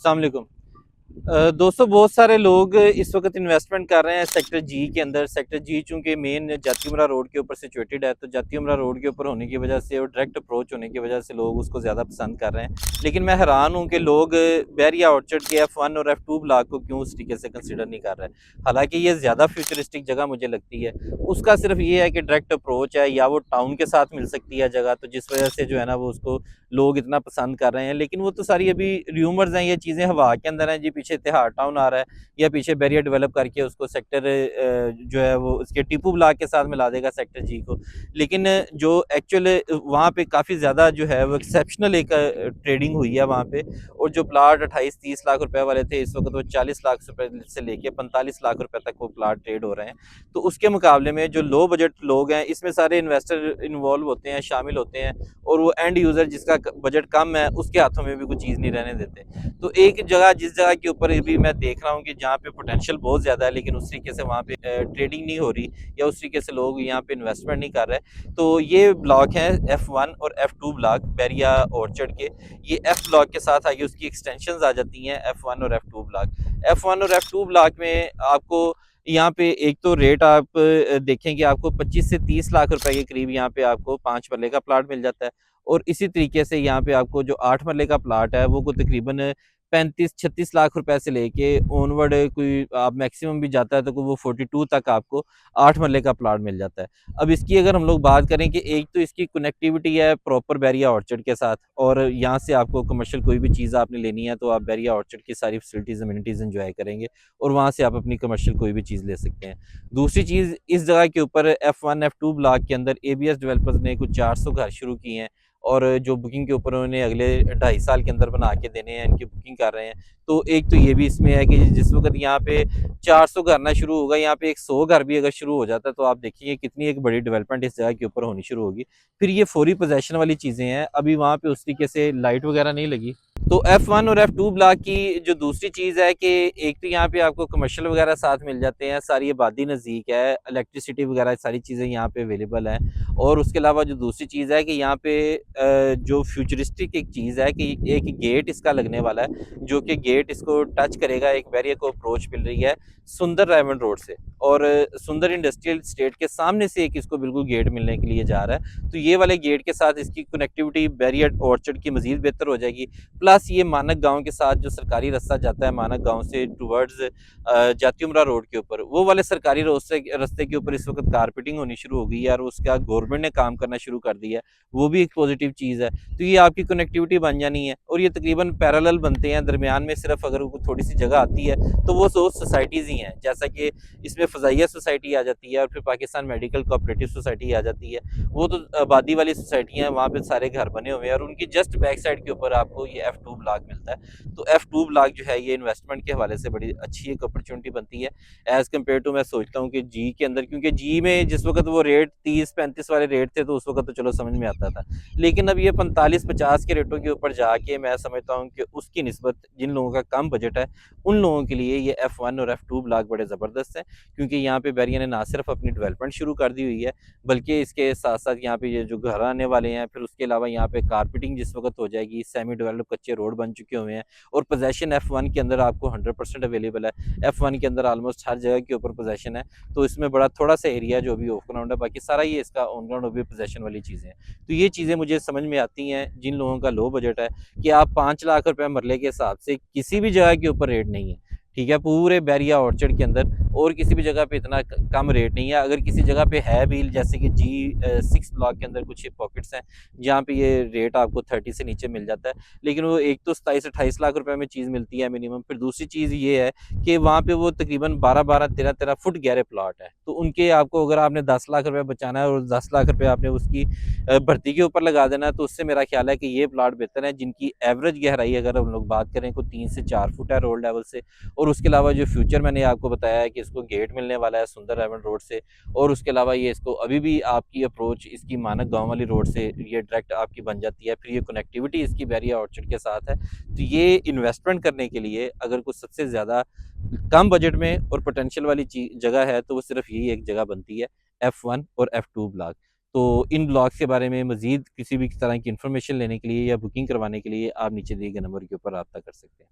अस्सलाम वालेकुम। दोस्तों बहुत सारे लोग इस वक्त इन्वेस्टमेंट कर रहे हैं सेक्टर जी के अंदर। सेक्टर जी चूंकि मेन जातियुमरा रोड के ऊपर सिचुएटेड है, तो जातियुमरा रोड के ऊपर होने की वजह से और डायरेक्ट अप्रोच होने की वजह से लोग उसको ज़्यादा पसंद कर रहे हैं। लेकिन मैं हैरान हूँ कि लोग बैरिया ऑर्चर्ड के F1 और F2 ब्लॉक को क्यों उस तरीके से कंसिडर नहीं कर रहे। हालांकि ये ज़्यादा फ्यूचरिस्टिक जगह मुझे लगती है। उसका सिर्फ ये है कि डायरेक्ट अप्रोच है या वो टाउन के साथ मिल सकती है जगह, तो जिस वजह से जो है ना वो उसको लोग इतना पसंद कर रहे हैं। लेकिन वो तो सारी अभी र्यूमर्स हैं, ये चीज़ें हवा के अंदर हैं जी। पीछे तिहाड़ टाउन आ रहा है या पीछे बैरियर डेवलप करके उसको सेक्टर जो है वो उसके टीपू ब्लॉक के साथ मिला देगा सेक्टर जी को। लेकिन जो एक्चुअल वहाँ पे काफ़ी ज़्यादा जो है वो एक्सेप्शनल एक ट्रेडिंग हुई है वहाँ पे। और जो प्लाट 28-30 लाख रुपए वाले थे, इस वक्त वो 40 लाख रुपए से लेके 45 लाख रुपए तक वो प्लाट ट्रेड हो रहे हैं। तो उसके मुकाबले में जो लो बजट लोग हैं, इसमें सारे इन्वेस्टर इन्वॉल्व होते हैं, शामिल होते हैं। और वो एंड यूज़र जिसका बजट कम है, उसके हाथों में भी कोई चीज़ नहीं रहने देते। तो एक जगह जिस जगह के ऊपर भी मैं देख रहा हूँ कि जहाँ पे पोटेंशियल बहुत ज़्यादा है, लेकिन उस तरीके से वहाँ पे ट्रेडिंग नहीं हो रही या उस तरीके से लोग यहाँ पे इन्वेस्टमेंट नहीं कर रहे। तो ये ब्लॉक है F1 और F2 ब्लॉक बैरिया ऑर्चर्ड के। ये F ब्लॉक के साथ आगे उसकी एक्सटेंशन आ जाती हैं F1 और F2 ब्लॉक। F1 और F2 ब्लॉक में आपको यहाँ पे एक तो रेट आप देखेंगे, आपको 25 से 30 लाख रुपए के करीब यहाँ पे आपको 5 मरले का प्लाट मिल जाता है। और इसी तरीके से यहाँ पे आपको जो 8 मरले का प्लाट है वो को तकरीबन 35-36 लाख रुपए से लेके ऑनवर्ड कोई आप मैक्सिमम भी जाता है तो वो 42 तक आपको 8 मरले का प्लाट मिल जाता है। अब इसकी अगर हम लोग बात करें कि एक तो इसकी कनेक्टिविटी है प्रॉपर बैरिया ऑर्चर्ड के साथ, और यहाँ से आपको कमर्शियल कोई भी चीज़ आपने लेनी है तो आप बैरिया ऑर्चर्ड की सारी फैसिलिटीज़ अम्यूनिटीज़ एंजॉय करेंगे और वहाँ से आप अपनी कमर्शियल कोई भी चीज़ ले सकते हैं। दूसरी चीज़, इस जगह के ऊपर F1 F2 ब्लॉक के अंदर ABS डेवलपर्स ने कुछ 400 घर शुरू किए हैं। और जो बुकिंग के ऊपर उन्होंने अगले 2.5 साल के अंदर बना के देने हैं, इनकी बुकिंग कर रहे हैं। तो एक तो ये भी इसमें है कि जिस वक्त यहाँ पे 400 घर ना शुरू होगा, यहाँ पे एक 100 घर भी अगर शुरू हो जाता है तो आप देखिए कितनी एक बड़ी डेवलपमेंट इस जगह के ऊपर होनी शुरू होगी। फिर ये फौरी पोजेशन वाली चीज़ें हैं, अभी वहाँ पे उस तरीके से लाइट वगैरह नहीं लगी। तो F1 और F2 ब्लॉक की जो दूसरी चीज़ है कि एक तो यहाँ पे आपको कमर्शियल वगैरह साथ मिल जाते हैं, सारी आबादी नज़दीक है, इलेक्ट्रिसिटी वगैरह सारी चीज़ें यहाँ पे अवेलेबल हैं। और उसके अलावा जो दूसरी चीज़ है कि यहाँ पे जो फ्यूचरिस्टिक एक चीज़ है कि एक गेट इसका लगने वाला है, जो कि गेट इसको टच करेगा। एक बैरियर को अप्रोच मिल रही है सुंदर रायमंड रोड से, और सुंदर इंडस्ट्रियल स्टेट के सामने से एक इसको बिल्कुल गेट मिलने के लिए जा रहा है। तो ये वाले गेट के साथ इसकी कनेक्टिविटी बैरियर ऑर्चर्ड की मज़ीद बेहतर हो जाएगी। प्लस ये मानक गांव के साथ जो सरकारी रास्ता जाता है मानक गांव से टूवर्ड्स जातियुमरा रोड के ऊपर, वो वाले सरकारी रास्ते के ऊपर इस वक्त कारपेटिंग होनी शुरू हो गई है और उसका गवर्नमेंट ने काम करना शुरू कर दिया है। वो भी एक पॉजिटिव चीज़ है। तो ये आपकी कनेक्टिविटी बन जानी है और ये तकरीबन पैरेलल बनते हैं। दरमियान में सिर्फ अगर थोड़ी सी जगह आती है तो वो सोसाइटीज़ ही हैं, जैसा कि इसमें फ़ज़ाइया सोसाइटी आ जाती है और फिर पाकिस्तान मेडिकल कोऑपरेटिव सोसाइटी आ जाती है। वो तो आबादी वाली सोसाइटियाँ हैं, वहाँ पे सारे घर बने हुए हैं और उनकी जस्ट बैक साइड के ऊपर आपको ये F2 ब्लॉक मिलता है। तो F2 ब्लॉक जो है ये इन्वेस्टमेंट के हवाले से बड़ी अच्छी एक अपॉर्चुनिटी बनती है एज़ कम्पेयर टू, मैं सोचता हूँ कि जी के अंदर, क्योंकि जी में जिस वक्त वो रेट 30-35 वाले रेट थे तो उस वक्त तो चलो समझ में आता था। लेकिन अब ये 45-50 के रेटों के ऊपर जाके मैं समझता हूँ कि उसकी निस्बत जिन लोगों का कम बजट है उन लोगों के लिए ये F1 और F2 ब्लॉक बड़े ज़बरदस्त हैं। क्योंकि यहाँ पे बैरिया ने ना सिर्फ अपनी डेवलपमेंट शुरू कर दी हुई है, बल्कि इसके साथ साथ यहाँ पे ये जो घर आने वाले हैं, फिर उसके अलावा यहाँ पे कारपेटिंग जिस वक्त हो जाएगी, सेमी डेवलप कच्चे रोड बन चुके हुए हैं और पोजेशन F1 के अंदर आपको 100% अवेलेबल है। F1 के अंदर ऑलमोस्ट हर जगह के ऊपर पोजेशन है। तो इसमें बड़ा थोड़ा सा एरिया जो भी ऑफ ग्राउंड है, बाकी सारा ये इसका ऑन ग्राउंड भी पोजेशन वाली चीज़ें हैं। तो ये चीज़ें मुझे समझ में आती हैं जिन लोगों का लो बजट है, कि आप 5 लाख रुपए मरले के हिसाब से किसी भी जगह के ऊपर रेट नहीं है। ठीक है, पूरे बैरिया ऑर्चर्ड के अंदर और किसी भी जगह पे इतना कम रेट नहीं है। अगर किसी जगह पे है भी, जैसे कि G6 ब्लॉक के अंदर कुछ पॉकेट्स हैं जहाँ पे ये रेट आपको 30 से नीचे मिल जाता है, लेकिन वो एक तो 27-28 लाख रुपए में चीज़ मिलती है मिनिमम। फिर दूसरी चीज़ ये है कि वहाँ पे वो तकरीबन 12-12, 13-13 फुट गहरे प्लॉट है। तो उनके आपको अगर आपने 10 लाख रुपये बचाना है और 10 लाख रुपये आपने उसकी भर्ती के ऊपर लगा देना है, तो उससे मेरा ख्याल है कि ये प्लॉट बेहतर है जिनकी एवरेज गहराई अगर हम लोग बात करें को 3 से 4 फुट है रोड लेवल से। और उसके अलावा जो फ्यूचर मैंने आपको बताया है कि इसको गेट मिलने वाला है सुंदर रायमंड रोड से, और उसके अलावा ये इसको अभी भी आपकी अप्रोच इसकी मानक गांव वाली रोड से ये डायरेक्ट आपकी बन जाती है। फिर ये कनेक्टिविटी इसकी बैरिया ऑर्चर्ड के साथ है। तो ये इन्वेस्टमेंट करने के लिए अगर कुछ सबसे ज़्यादा कम बजट में और पोटेंशियल वाली जगह है तो वो सिर्फ यही एक जगह बनती है, F1 और F2 ब्लॉक। तो इन ब्लॉग्स के बारे में मज़ीद किसी भी तरह की इन्फॉर्मेशन लेने के लिए या बुकिंग करवाने के लिए आप नीचे दिए गए नंबर के ऊपर रब्ता कर सकते हैं।